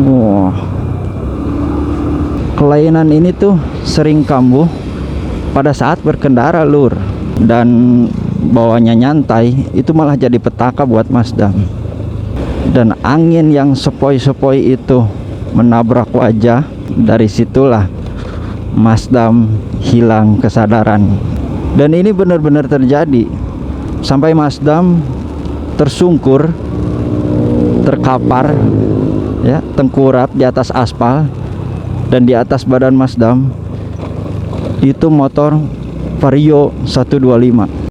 Wah, kelainan ini tuh sering kambuh pada saat berkendara lur, dan bawanya nyantai itu malah jadi petaka buat Mas Dam. Dan angin yang sepoi-sepoi itu menabrak wajah, dari situlah Mas Dam hilang kesadaran. Dan ini benar-benar terjadi, sampai Mas Dam tersungkur, terkapar ya, tengkurap di atas aspal. Dan di atas badan Mas Dam itu motor Vario 125.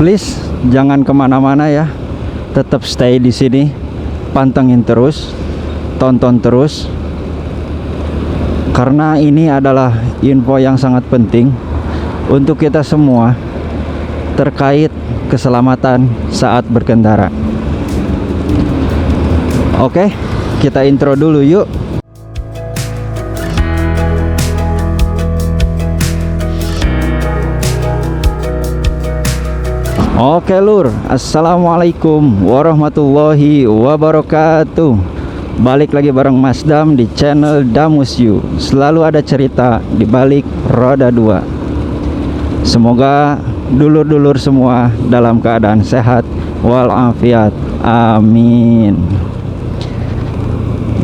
Please jangan kemana-mana ya, tetap stay di sini, pantengin terus, tonton terus, karena ini adalah info yang sangat penting untuk kita semua terkait keselamatan saat berkendara. Oke, kita intro dulu yuk. Oke lur, assalamualaikum warahmatullahi wabarakatuh. Balik lagi bareng Mas Dam di channel Damusyu. Selalu ada cerita di balik roda 2. Semoga dulur-dulur semua dalam keadaan sehat walafiat, amin.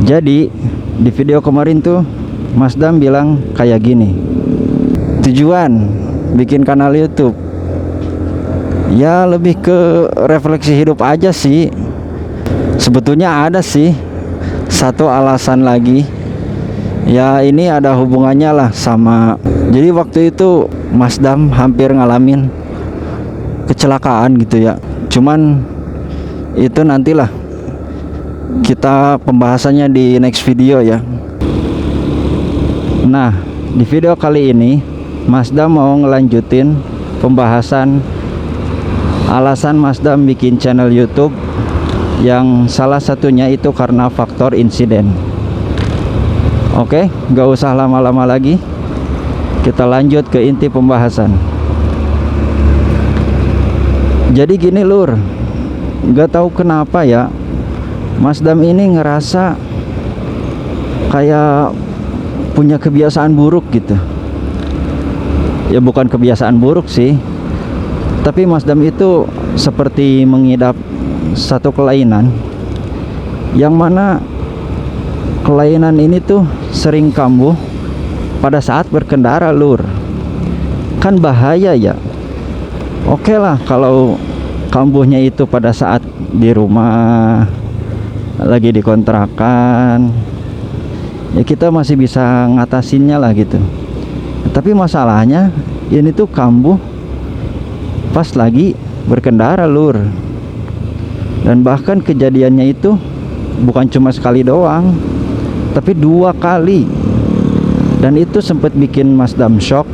Jadi di video kemarin tuh Mas Dam bilang kayak gini, tujuan bikin kanal YouTube ya lebih ke refleksi hidup aja sih. Sebetulnya ada sih satu alasan lagi, ya ini ada hubungannya lah sama, jadi waktu itu Mas Dam hampir ngalamin kecelakaan gitu ya. Cuman itu nantilah kita pembahasannya di next video ya. Nah, di video kali ini Mas Dam mau ngelanjutin pembahasan alasan Mas Dam bikin channel YouTube, yang salah satunya itu karena faktor insiden. Oke, gak usah lama-lama lagi, kita lanjut ke inti pembahasan. Jadi gini lur, gak tahu kenapa ya, Mas Dam ini ngerasa kayak punya kebiasaan buruk gitu. Ya bukan kebiasaan buruk sih, tapi Mas Dam itu seperti mengidap satu kelainan, yang mana kelainan ini tuh sering kambuh pada saat berkendara lur. Kan bahaya ya. Oke lah kalau kambuhnya itu pada saat di rumah, lagi di kontrakan, ya kita masih bisa ngatasinnya lah gitu. Tapi masalahnya ini tuh kambuh pas lagi berkendara lur. Dan bahkan kejadiannya itu bukan cuma sekali doang, tapi 2 kali. Dan itu sempat bikin Mas Dam shock,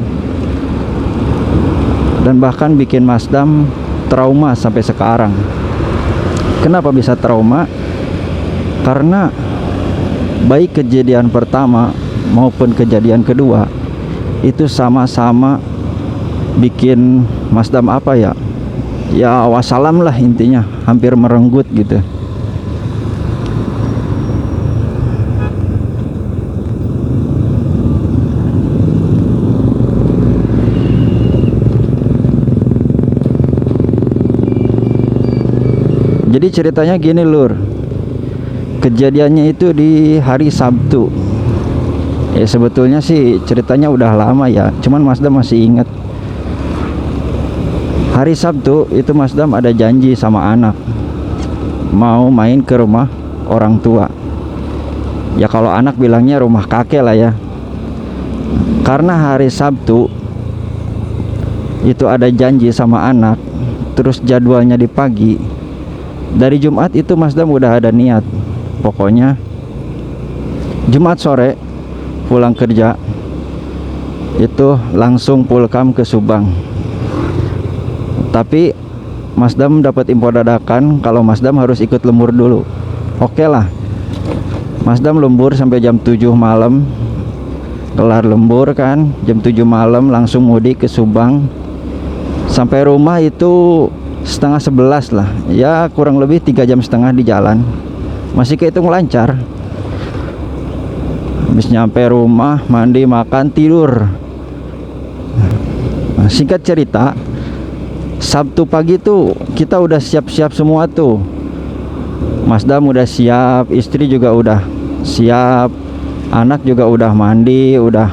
dan bahkan bikin Mas Dam trauma sampai sekarang. Kenapa bisa trauma? Karena baik kejadian pertama maupun kejadian kedua itu sama-sama bikin Mas Dam apa ya, ya wassalam lah intinya, hampir merenggut gitu. Jadi ceritanya gini lur, kejadiannya itu di hari Sabtu. Ya sebetulnya sih ceritanya udah lama ya, cuman Mas Dam masih ingat. Hari Sabtu itu Mas Dam ada janji sama anak, mau main ke rumah orang tua. Ya kalau anak bilangnya rumah kakek lah ya. Karena hari Sabtu itu ada janji sama anak, terus jadwalnya di pagi. Dari Jumat itu Mas Dam udah ada niat, pokoknya Jumat sore pulang kerja itu langsung pulkam ke Subang. Tapi Mas Dam dapat info dadakan kalau Mas Dam harus ikut lembur dulu. Oke lah, Mas Dam lembur sampai jam 7 malam. Kelar lembur kan, jam 7 malam langsung mudik ke Subang. Sampai rumah itu setengah 11 lah. Ya kurang lebih 3,5 jam di jalan. Masih kehitung lancar. Habis nyampe rumah, mandi, makan, tidur. Nah, singkat cerita, Sabtu pagi tuh kita udah siap-siap semua tuh. Mas Dam udah siap, istri juga udah siap, anak juga udah mandi, udah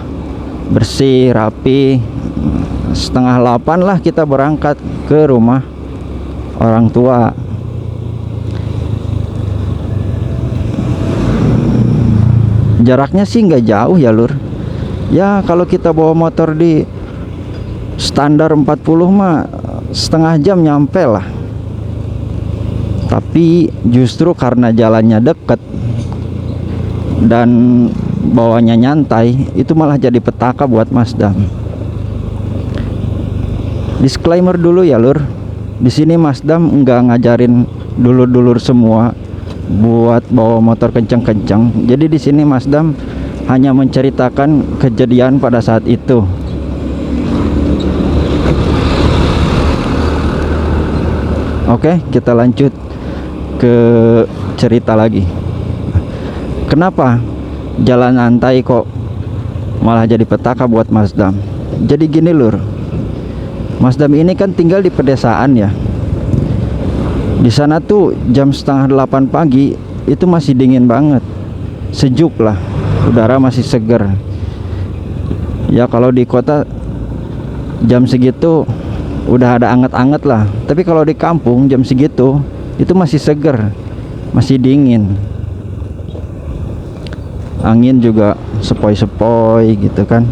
bersih, rapi. Setengah 8 lah kita berangkat ke rumah orang tua. Jaraknya sih nggak jauh ya lur. Ya kalau kita bawa motor di standar 40 mah setengah jam nyampe lah. Tapi justru karena jalannya deket dan bawanya nyantai, itu malah jadi petaka buat Mas Dam. Disclaimer dulu ya lur, di sini Mas Dam nggak ngajarin dulur-dulur semua buat bawa motor kencang-kencang. Jadi di sini Mas Dam hanya menceritakan kejadian pada saat itu. Oke, kita lanjut ke cerita lagi. Kenapa jalan santai kok malah jadi petaka buat Mas Dam? Jadi gini lur, Mas Dam ini kan tinggal di pedesaan ya. Di sana tuh jam setengah 8 pagi itu masih dingin banget, sejuk lah, udara masih seger. Ya kalau di kota jam segitu udah ada anget-anget lah. Tapi kalau di kampung jam segitu itu masih seger, masih dingin. Angin juga sepoi-sepoi gitu kan.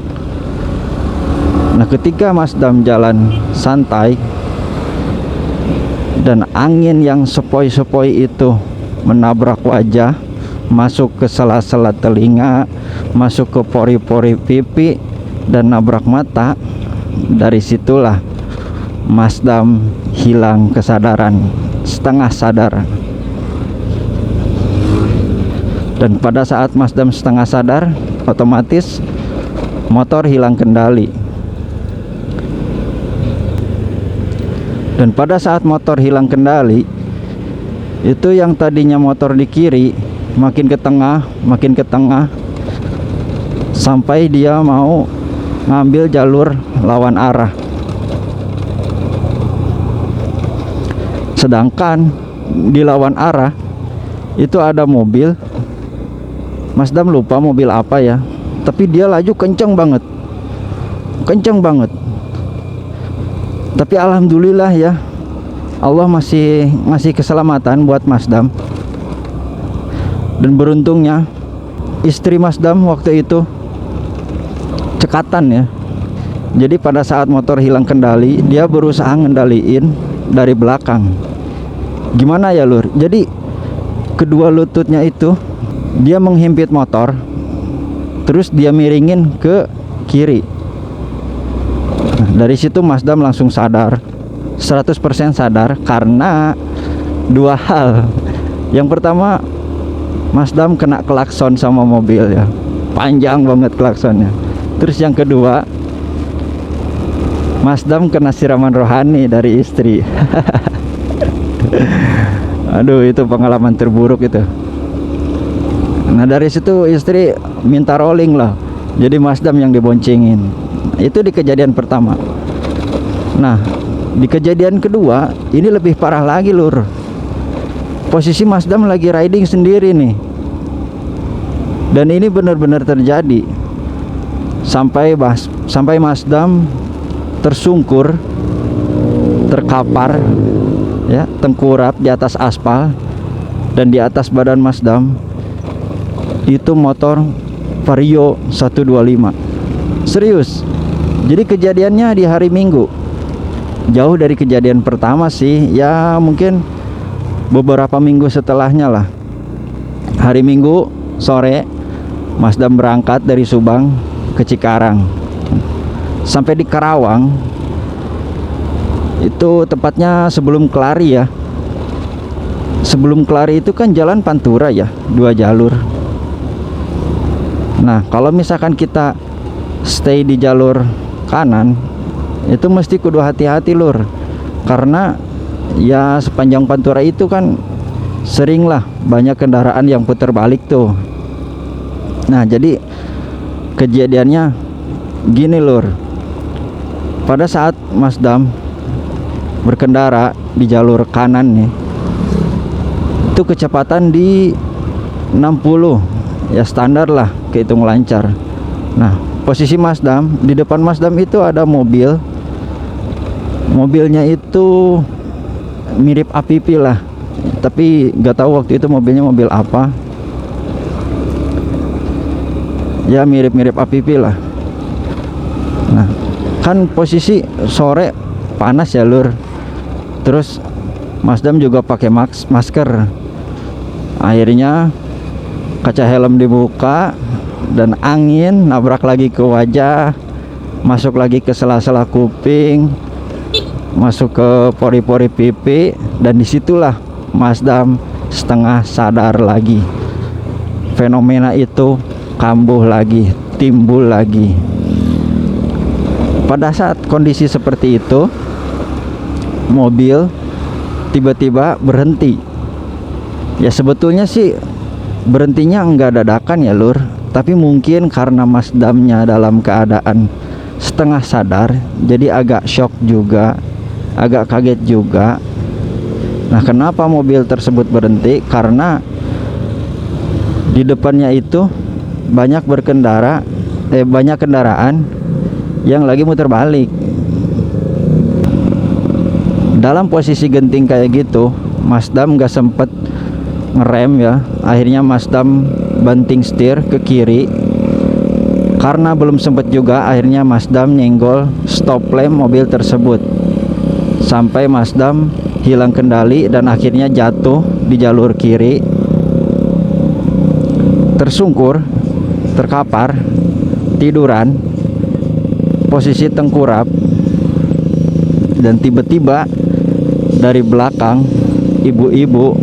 Nah ketika Mas Dam jalan santai dan angin yang sepoi-sepoi itu menabrak wajah, masuk ke sela-sela telinga, masuk ke pori-pori pipi dan nabrak mata, dari situlah Mas Dam hilang kesadaran, setengah sadar. Dan pada saat Mas Dam setengah sadar, otomatis motor hilang kendali. Dan pada saat motor hilang kendali, itu yang tadinya motor di kiri makin ke tengah, sampai dia mau ngambil jalur lawan arah. Sedangkan di lawan arah itu ada mobil, Mas Dam lupa mobil apa ya, tapi dia laju kencang banget. Tapi alhamdulillah ya, Allah masih ngasih keselamatan buat Mas Dam. Dan beruntungnya istri Mas Dam waktu itu cekatan ya. Jadi pada saat motor hilang kendali, dia berusaha ngendaliin dari belakang. Gimana ya lur? Jadi kedua lututnya itu dia menghimpit motor, terus dia miringin ke kiri. Dari situ Mas Dam langsung sadar, 100% sadar, karena dua hal. Yang pertama, Mas Dam kena klakson sama mobil ya, panjang banget klaksonnya. Terus yang kedua, Mas Dam kena siraman rohani dari istri. Aduh, itu pengalaman terburuk itu. Nah dari situ istri minta rolling lah, jadi Mas Dam yang diboncengin. Itu di kejadian pertama. Nah di kejadian kedua ini lebih parah lagi lur. Posisi Mas Dam lagi riding sendiri nih, dan ini benar-benar terjadi. Sampai Mas Dam tersungkur, terkapar ya, tengkurap di atas aspal. Dan di atas badan Mas Dam itu motor Vario 125. Serius. Jadi kejadiannya di hari Minggu. Jauh dari kejadian pertama sih, ya mungkin beberapa minggu setelahnya lah. Hari Minggu sore Mas Dam berangkat dari Subang ke Cikarang. sampai di Karawang. Itu tepatnya sebelum Kelari ya. Sebelum Kelari itu kan jalan Pantura ya, 2 jalur. Nah, kalau misalkan kita stay di jalur kanan, itu mesti kudu hati-hati lur, karena ya sepanjang Pantura itu kan sering lah banyak kendaraan yang putar balik tuh. Nah, jadi kejadiannya gini lur, pada saat Mas Dam berkendara di jalur kanan nih, itu kecepatan di 60 ya, standar lah, kehitung lancar. Nah, posisi Mas Dam, di depan Mas Dam itu ada mobil. Mobilnya itu mirip APP lah, tapi gak tahu waktu itu mobilnya mobil apa. Ya mirip-mirip APP lah. Nah, kan posisi sore panas ya lur. Terus Mas Dam juga pakai masker. Akhirnya kaca helm dibuka dan angin nabrak lagi ke wajah, masuk lagi ke sela-sela kuping, masuk ke pori-pori pipi, dan disitulah Mas Dam setengah sadar lagi. Fenomena itu kambuh lagi, timbul lagi. Pada saat kondisi seperti itu, mobil tiba-tiba berhenti. Ya sebetulnya sih berhentinya enggak dadakan ya lur, tapi mungkin karena Mas Damnya dalam keadaan setengah sadar, jadi agak shock juga, agak kaget juga. Nah, kenapa mobil tersebut berhenti? Karena di depannya itu banyak kendaraan yang lagi muter balik. Dalam posisi genting kayak gitu, Mas Dam gak sempet ngerem ya. Akhirnya Mas Dam banting setir ke kiri. Karena belum sempet juga, akhirnya Mas Dam nyenggol stop lamp mobil tersebut, sampai Mas Dam hilang kendali dan akhirnya jatuh di jalur kiri, tersungkur, terkapar, tiduran, posisi tengkurap. Dan tiba-tiba dari belakang ibu-ibu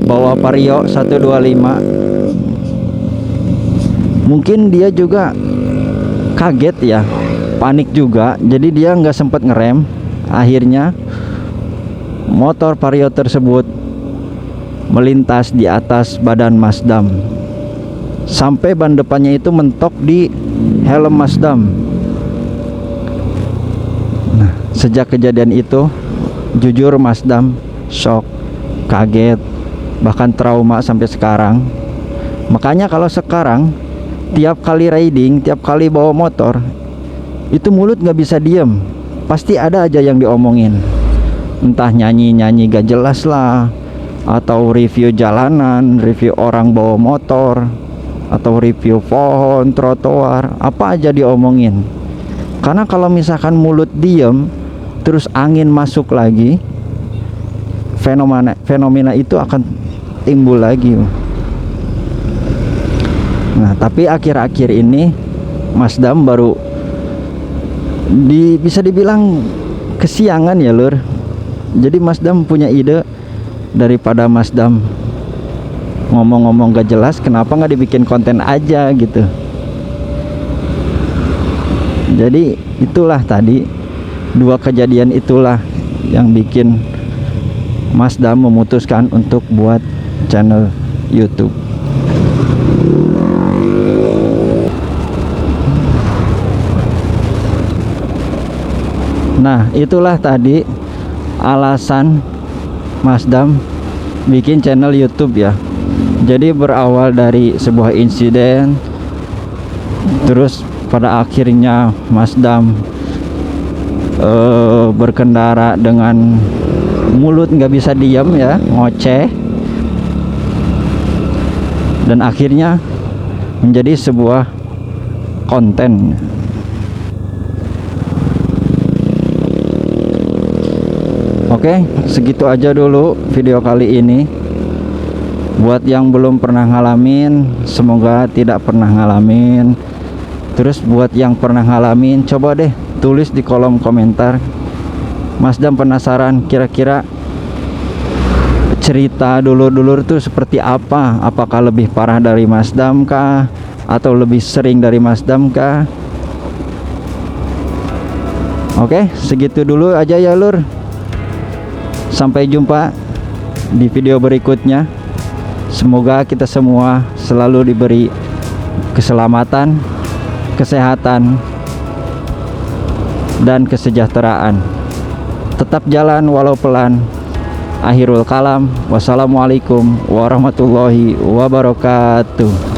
bawa Vario 125. Mungkin dia juga kaget ya, panik juga, jadi dia nggak sempat ngerem. Akhirnya motor Vario tersebut melintas di atas badan Mas Dam, sampai ban depannya itu mentok di helm Mas Dam. Nah, sejak kejadian itu jujur Mas Dam shock, kaget, bahkan trauma sampai sekarang. Makanya kalau sekarang tiap kali riding, tiap kali bawa motor, itu mulut nggak bisa diem, pasti ada aja yang diomongin. Entah nyanyi-nyanyi gak jelas lah, atau review jalanan, review orang bawa motor, atau review pohon, trotoar, apa aja diomongin. Karena kalau misalkan mulut diem terus angin masuk lagi, fenomena itu akan timbul lagi. Nah, tapi akhir-akhir ini Mas Dam baru bisa dibilang kesiangan ya lur. Jadi Mas Dam punya ide, daripada Mas Dam ngomong-ngomong gak jelas, kenapa nggak dibikin konten aja gitu. Jadi itulah tadi, 2 kejadian itulah yang bikin Mas Dam memutuskan untuk buat channel YouTube. Nah, itulah tadi alasan Mas Dam bikin channel YouTube ya. Jadi berawal dari sebuah insiden, terus pada akhirnya Mas Dam berkendara dengan mulut nggak bisa diam ya, ngoceh, dan akhirnya menjadi sebuah konten. Oke, segitu aja dulu video kali ini. Buat yang belum pernah ngalamin, semoga tidak pernah ngalamin. Terus buat yang pernah ngalamin, coba deh tulis di kolom komentar. Mas Dam penasaran kira-kira cerita dulur-dulur tuh seperti apa? Apakah lebih parah dari Mas Dam kah? Atau lebih sering dari Mas Dam kah? Oke, segitu dulu aja ya lur. Sampai jumpa di video berikutnya. Semoga kita semua selalu diberi keselamatan, kesehatan, dan kesejahteraan. Tetap jalan walau pelan. Akhirul kalam. Wassalamualaikum warahmatullahi wabarakatuh.